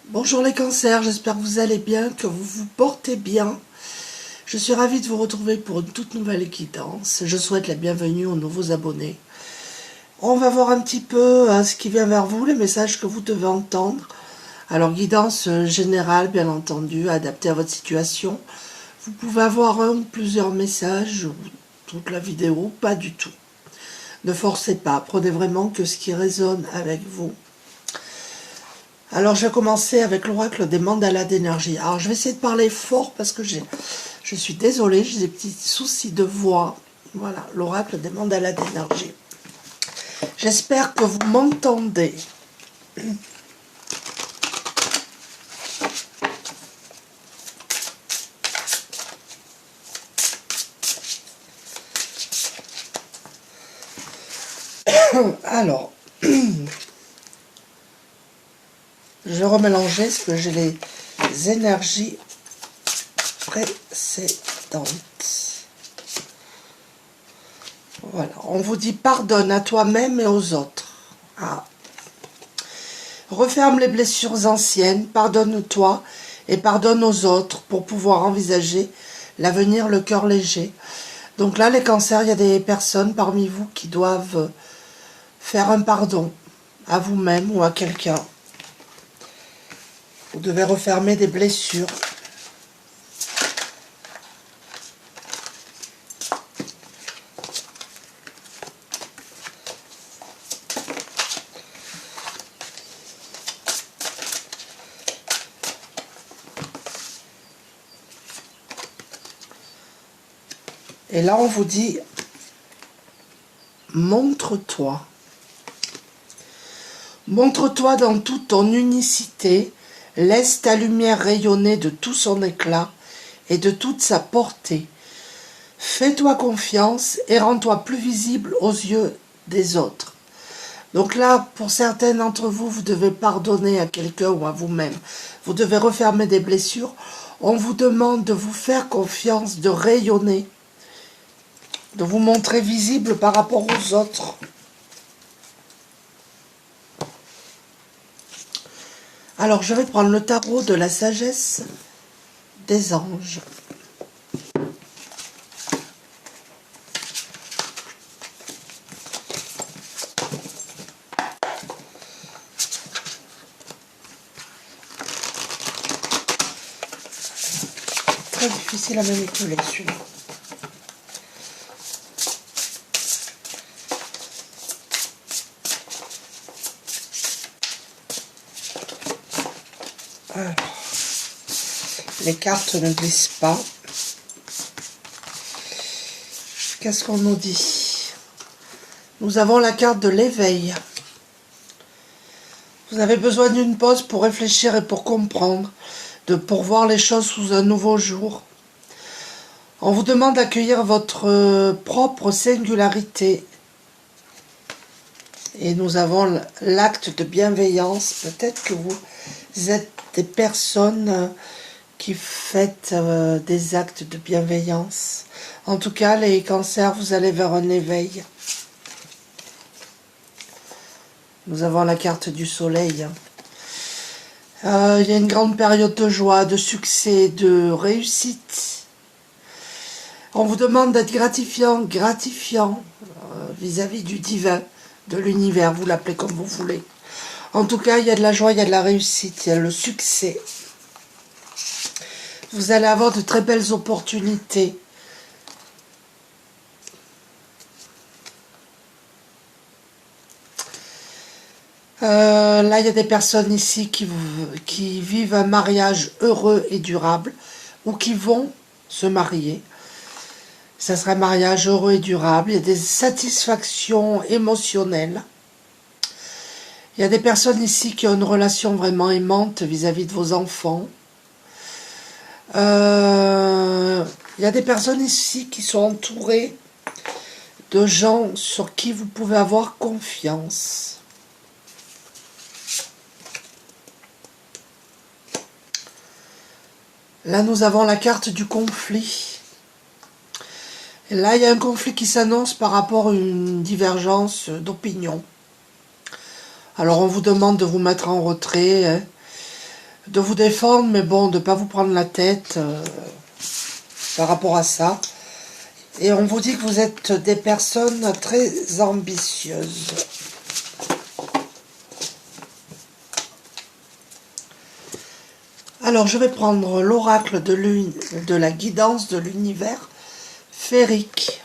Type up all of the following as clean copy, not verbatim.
Bonjour les cancers, j'espère que vous allez bien, que vous vous portez bien. Je suis ravie de vous retrouver pour une toute nouvelle guidance. Je souhaite la bienvenue aux nouveaux abonnés. On va voir un petit peu ce qui vient vers vous, les messages que vous devez entendre. Alors guidance générale bien entendu, adaptée à votre situation. Vous pouvez avoir un ou plusieurs messages, ou toute la vidéo, pas du tout. Ne forcez pas, prenez vraiment que ce qui résonne avec vous. Alors, je vais commencer avec l'oracle des mandalas d'énergie. Alors, je vais essayer de parler fort parce que je suis désolée, j'ai des petits soucis de voix. Voilà, l'oracle des mandalas d'énergie. J'espère que vous m'entendez. Alors, je vais remélanger parce que j'ai les énergies précédentes. Voilà, on vous dit pardonne à toi-même et aux autres. Ah. Referme les blessures anciennes, pardonne-toi et pardonne aux autres pour pouvoir envisager l'avenir le cœur léger. Donc là, les cancers, il y a des personnes parmi vous qui doivent faire un pardon à vous-même ou à quelqu'un. Vous devez refermer des blessures. Et là, on vous dit, montre-toi. Montre-toi dans toute ton unicité, laisse ta lumière rayonner de tout son éclat et de toute sa portée. Fais-toi confiance et rends-toi plus visible aux yeux des autres. Donc là, pour certains d'entre vous, vous devez pardonner à quelqu'un ou à vous-même. Vous devez refermer des blessures. On vous demande de vous faire confiance, de rayonner, de vous montrer visible par rapport aux autres. Alors, je vais prendre le tarot de la sagesse des anges. Très difficile à manipuler celui-là. Alors, les cartes ne glissent pas. Qu'est-ce qu'on nous dit? Nous avons la carte de l'éveil. Vous avez besoin d'une pause pour réfléchir et pour comprendre, pour voir les choses sous un nouveau jour. On vous demande d'accueillir votre propre singularité. Et nous avons l'acte de bienveillance. Peut-être que vous êtes des personnes qui faites des actes de bienveillance. En tout cas, les cancers, vous allez vers un éveil. Nous avons la carte du soleil. Il y a une grande période de joie, de succès, de réussite. On vous demande d'être gratifiant vis-à-vis du divin, de l'univers, vous l'appelez comme vous voulez. En tout cas, il y a de la joie, il y a de la réussite, il y a le succès. Vous allez avoir de très belles opportunités. Là, il y a des personnes ici qui vivent un mariage heureux et durable ou qui vont se marier. Ça sera un mariage heureux et durable. Il y a des satisfactions émotionnelles. Il y a des personnes ici qui ont une relation vraiment aimante vis-à-vis de vos enfants. Il y a des personnes ici qui sont entourées de gens sur qui vous pouvez avoir confiance. Là, nous avons la carte du conflit. Et là, il y a un conflit qui s'annonce par rapport à une divergence d'opinion. Alors, on vous demande de vous mettre en retrait. de vous défendre, mais bon, de ne pas vous prendre la tête par rapport à ça. Et on vous dit que vous êtes des personnes très ambitieuses. Alors, je vais prendre l'oracle de la guidance de l'univers féerique.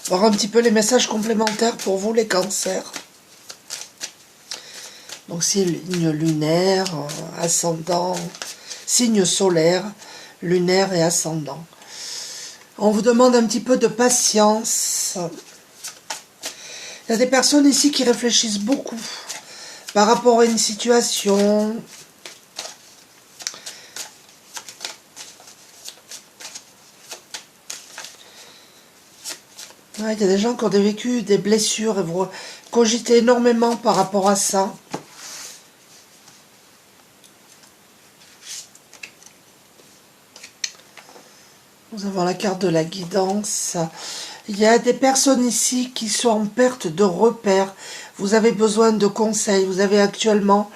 Voir un petit peu les messages complémentaires pour vous, les cancers. Donc, signe lunaire, ascendant, signe solaire, lunaire et ascendant. On vous demande un petit peu de patience. Il y a des personnes ici qui réfléchissent beaucoup par rapport à une situation. Ouais, il y a des gens qui ont vécu des blessures et vous cogitez énormément par rapport à ça. Nous avons la carte de la guidance. Il y a des personnes ici qui sont en perte de repères. Vous avez besoin de conseils. Vous avez actuellement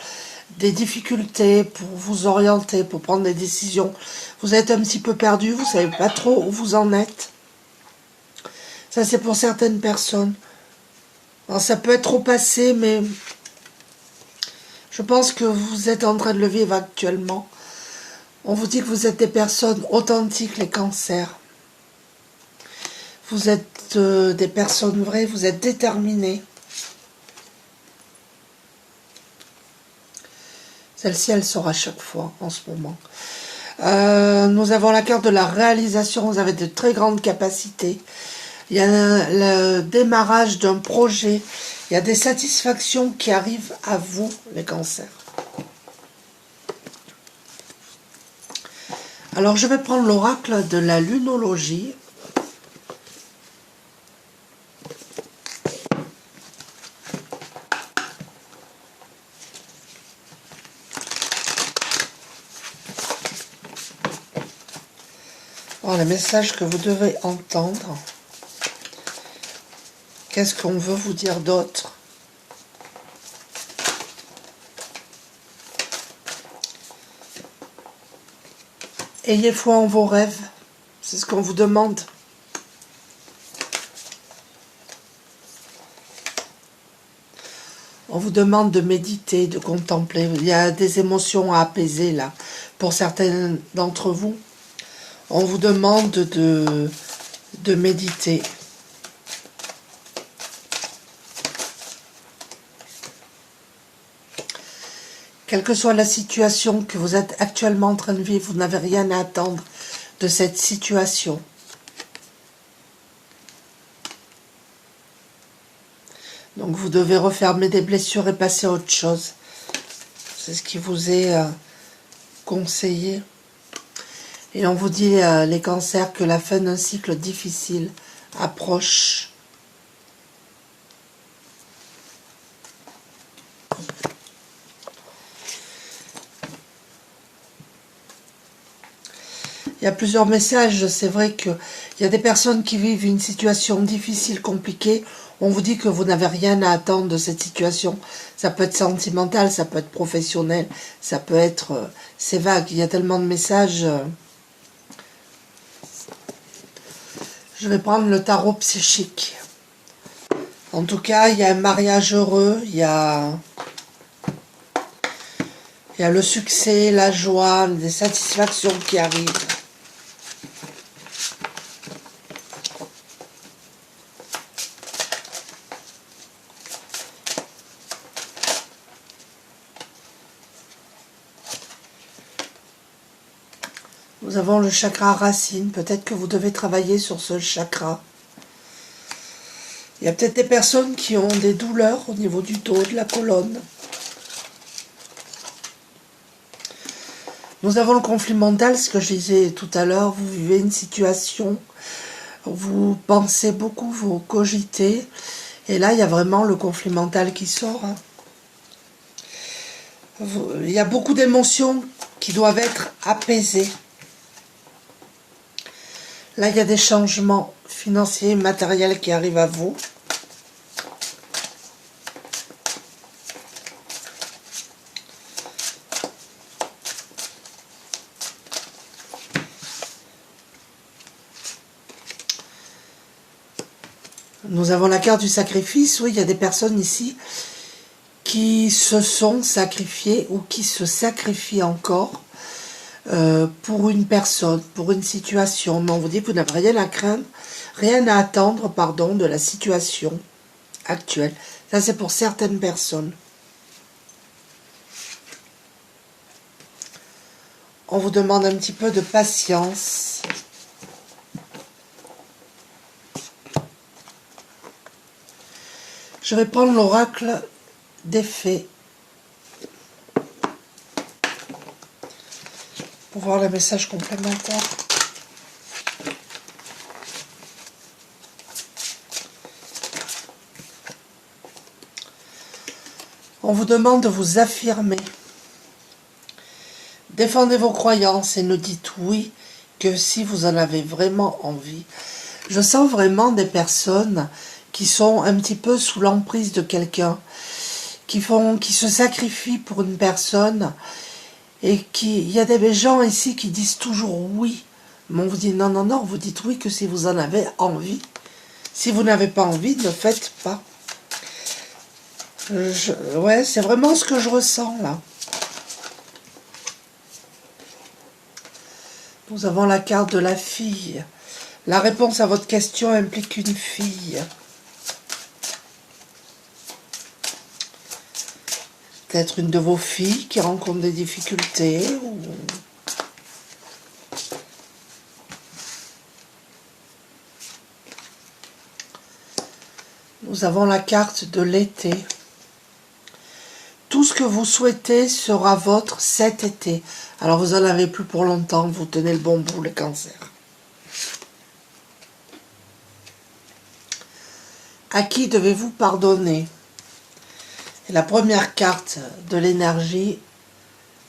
des difficultés pour vous orienter, pour prendre des décisions. Vous êtes un petit peu perdu. Vous ne savez pas trop où vous en êtes. Ça, c'est pour certaines personnes. Alors, ça peut être au passé, mais je pense que vous êtes en train de le vivre actuellement. On vous dit que vous êtes des personnes authentiques, les cancers. Vous êtes des personnes vraies, vous êtes déterminés. Celle-ci, elle sort à chaque fois, en ce moment. Nous avons la carte de la réalisation, vous avez de très grandes capacités. Il y a le démarrage d'un projet, il y a des satisfactions qui arrivent à vous, les cancers. Alors, je vais prendre l'oracle de la lunologie. Les messages que vous devez entendre. Qu'est-ce qu'on veut vous dire d'autre? Ayez foi en vos rêves. C'est ce qu'on vous demande. On vous demande de méditer, de contempler. Il y a des émotions à apaiser là, pour certains d'entre vous. On vous demande de méditer. Quelle que soit la situation que vous êtes actuellement en train de vivre, vous n'avez rien à attendre de cette situation. Donc vous devez refermer des blessures et passer à autre chose. C'est ce qui vous est conseillé. Et on vous dit, les cancers, que la fin d'un cycle difficile approche. Il y a plusieurs messages. C'est vrai qu'il y a des personnes qui vivent une situation difficile, compliquée. On vous dit que vous n'avez rien à attendre de cette situation. Ça peut être sentimental, ça peut être professionnel, ça peut être... c'est vague, il y a tellement de messages. Je vais prendre le tarot psychique. En tout cas, il y a un mariage heureux, il y a le succès, la joie, des satisfactions qui arrivent. Nous avons le chakra racine. Peut-être que vous devez travailler sur ce chakra. Il y a peut-être des personnes qui ont des douleurs au niveau du dos, de la colonne. Nous avons le conflit mental, ce que je disais tout à l'heure. Vous vivez une situation, vous pensez beaucoup, vous cogitez. Et là, il y a vraiment le conflit mental qui sort. Il y a beaucoup d'émotions qui doivent être apaisées. Là, il y a des changements financiers et matériels qui arrivent à vous. Nous avons la carte du sacrifice. Oui, il y a des personnes ici qui se sont sacrifiées ou qui se sacrifient encore pour une personne, pour une situation. Mais on vous dit que vous n'avez rien à craindre, rien à attendre, pardon, de la situation actuelle. Ça, c'est pour certaines personnes. On vous demande un petit peu de patience. Je vais prendre l'oracle des fées pour voir les messages complémentaires. On vous demande de vous affirmer. Défendez vos croyances et ne dites oui que si vous en avez vraiment envie. Je sens vraiment des personnes qui sont un petit peu sous l'emprise de quelqu'un, qui se sacrifient pour une personne, et il y a des gens ici qui disent toujours oui, mais on vous dit non, non, non, vous dites oui que si vous en avez envie. Si vous n'avez pas envie, ne faites pas. Ouais, c'est vraiment ce que je ressens là. Nous avons la carte de la fille. La réponse à votre question implique une fille. Peut-être une de vos filles qui rencontre des difficultés. Ou... Nous avons la carte de l'été. Tout ce que vous souhaitez sera votre cet été. Alors vous n'en avez plus pour longtemps, vous tenez le bon bout, le cancer. À qui devez-vous pardonner? Et la première carte de l'énergie,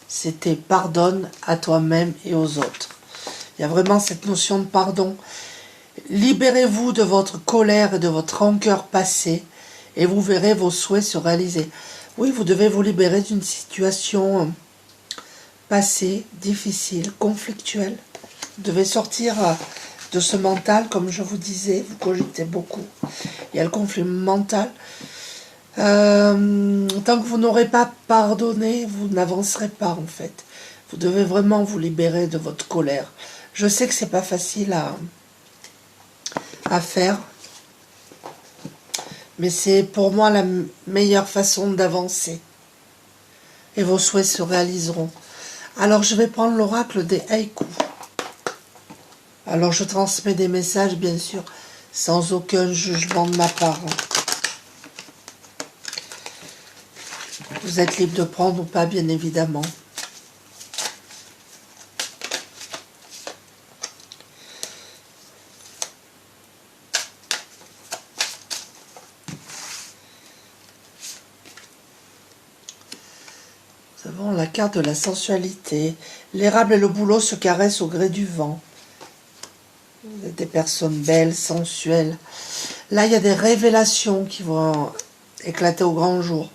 c'était pardonne à toi-même et aux autres. Il y a vraiment cette notion de pardon. Libérez-vous de votre colère et de votre rancœur passée et vous verrez vos souhaits se réaliser. Oui, vous devez vous libérer d'une situation passée, difficile, conflictuelle. Vous devez sortir de ce mental, comme je vous disais, vous cogitez beaucoup. Il y a le conflit mental. Tant que vous n'aurez pas pardonné, vous n'avancerez pas en fait. Vous devez vraiment vous libérer de votre colère. Je sais que c'est pas facile à faire, mais c'est pour moi la meilleure façon d'avancer. Et vos souhaits se réaliseront. Alors je vais prendre l'oracle des haïkus. Alors je transmets des messages bien sûr, sans aucun jugement de ma part. Vous êtes libre de prendre ou pas, bien évidemment. Nous avons la carte de la sensualité. L'érable et le bouleau se caressent au gré du vent. Vous êtes des personnes belles, sensuelles. Là, il y a des révélations qui vont éclater au grand jour.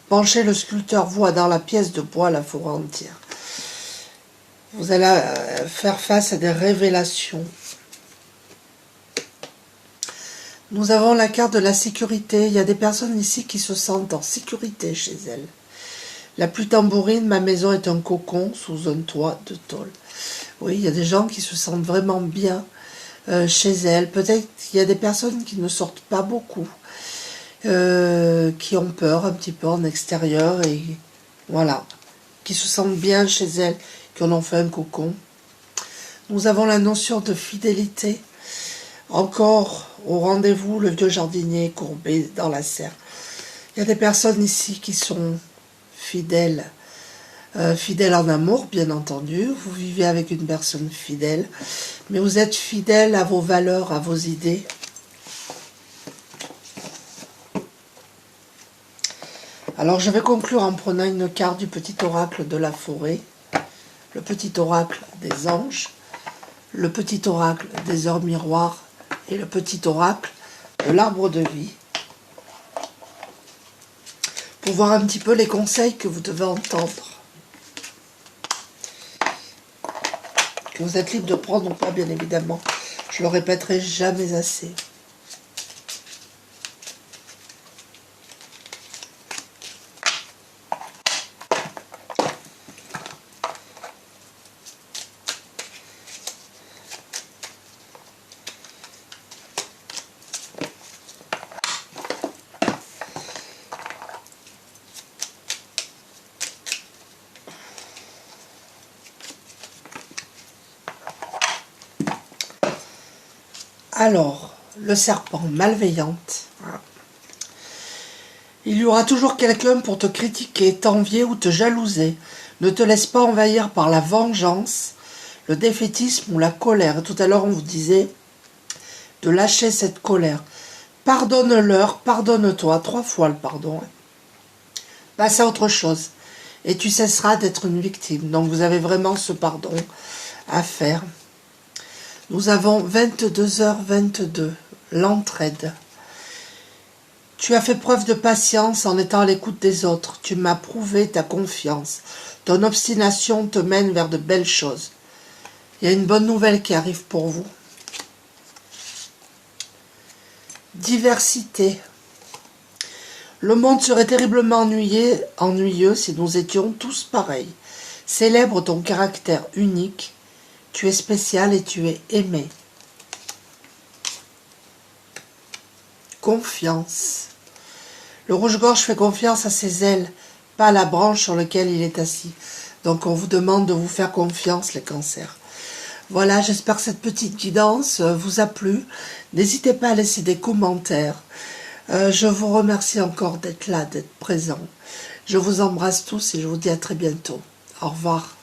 Penchez, le sculpteur voit dans la pièce de bois la forêt entière. Vous allez faire face à des révélations. Nous avons la carte de la sécurité. Il y a des personnes ici qui se sentent en sécurité chez elles. La pluie tambourine, ma maison est un cocon sous un toit de tôle. Oui, il y a des gens qui se sentent vraiment bien chez elles. Peut-être qu'il y a des personnes qui ne sortent pas beaucoup. Qui ont peur un petit peu en extérieur et voilà, qui se sentent bien chez elles, qui en ont fait un cocon. Nous avons la notion de fidélité. Encore au rendez-vous, le vieux jardinier courbé dans la serre. Il y a des personnes ici qui sont fidèles, fidèles en amour, bien entendu. Vous vivez avec une personne fidèle, mais vous êtes fidèle à vos valeurs, à vos idées. Alors je vais conclure en prenant une carte du petit oracle de la forêt, le petit oracle des anges, le petit oracle des heures miroirs et le petit oracle de l'arbre de vie, pour voir un petit peu les conseils que vous devez entendre, que vous êtes libre de prendre ou pas, bien évidemment. Je le répéterai jamais assez. Alors, le serpent, malveillante. Il y aura toujours quelqu'un pour te critiquer, t'envier ou te jalouser. Ne te laisse pas envahir par la vengeance, le défaitisme ou la colère. Tout à l'heure, on vous disait de lâcher cette colère. Pardonne-leur, pardonne-toi, 3 fois le pardon. Passe à autre chose. Et tu cesseras d'être une victime. Donc, vous avez vraiment ce pardon à faire. Nous avons 22h22, l'entraide. Tu as fait preuve de patience en étant à l'écoute des autres. Tu m'as prouvé ta confiance. Ton obstination te mène vers de belles choses. Il y a une bonne nouvelle qui arrive pour vous. Diversité. Le monde serait terriblement ennuyeux si nous étions tous pareils. Célèbre ton caractère unique. Tu es spécial et tu es aimé. Confiance. Le rouge-gorge fait confiance à ses ailes, pas à la branche sur laquelle il est assis. Donc on vous demande de vous faire confiance, les cancers. Voilà, j'espère que cette petite guidance vous a plu. N'hésitez pas à laisser des commentaires. Je vous remercie encore d'être là, d'être présent. Je vous embrasse tous et je vous dis à très bientôt. Au revoir.